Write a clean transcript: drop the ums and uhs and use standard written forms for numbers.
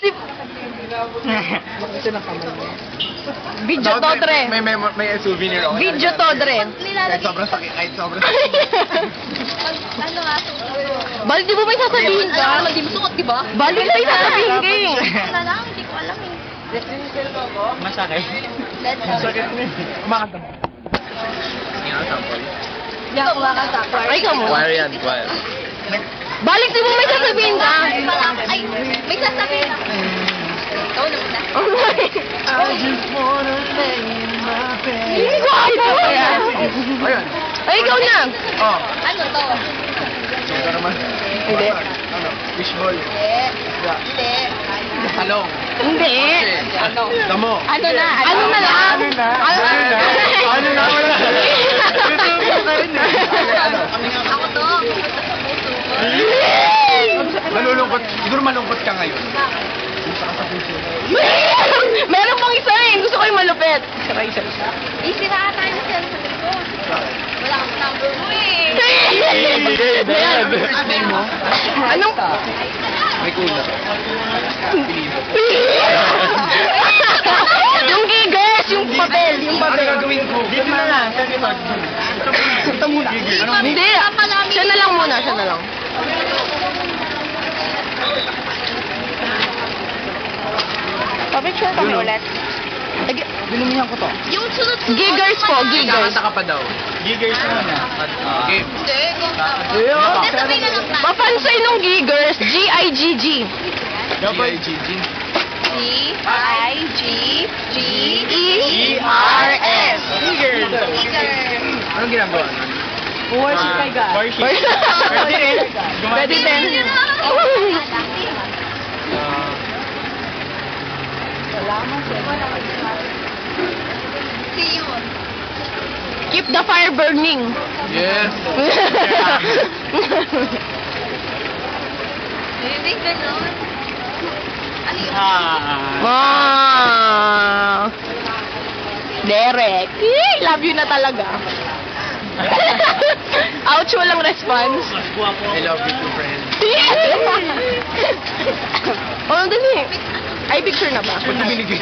Ito na kamay mo. Video to, Dre. May souvenir ako. Video to, Dre. Kahit sobrang sakit, kahit sobrang sakit. Ano nga, suot? Bali, di mo may sasabihin ka? Hindi mo suot, di ba? Bali, may sasabihin ka eh. Ano na lang, hindi ko alam eh. Masakit. Let's Masakit na eh. Kumakanta. Sige na, sample. Hindi ako kumakanta. Ay, ka muna. Choir yan, choir. Balik, di mo may sasabihin ka? Ay, may sasabihin ako. Ikaw na muna. I just wanna lay in my bed. Ayun. Ay, ikaw na. Oh. Ano to? Ito naman. Hindi. Ano? Fishball. Hindi. Talong. Hindi. Ano? Damo. Ano na? Ano na lang? Ano na? Wala. Ako to. Malulungkot. Siguro malungkot ka ngayon. Meron pang isa eh. Gusto ko yung malupit. Sira isa. Isiraan tayo sa cellphone ko. Wala akong number mo eh. First name mo? Anong? May kulang. Yung gigas, yung papel, yung Ano papel. gagawin ko? Dito na lang. Ito muna. Hindi. Siya na lang muna, siya na lang. Pa-picture kami ulit. Binumihan ko to. Yung sunod Giggers po, giggers. Kakanta ka pa daw. Giggers muna. Game. Hindi. Ayun. Hindi, sabihin na lang tayo. Papansay nung giggers, G-I-G-G. G-I-G-G. G-I-G-G-E-R-S. Giggers. Giggers. Anong ginagawa? Worship kay God. Pwede rin. Pwede din. See you. Keep the fire burning. Yes. Hindi, ganun. Ano yun? Ah. Derek. Love you na talaga. Ouch, walang response. I love you too, friend. Oh, dali. Ay, picture na ba? Ba't binigay?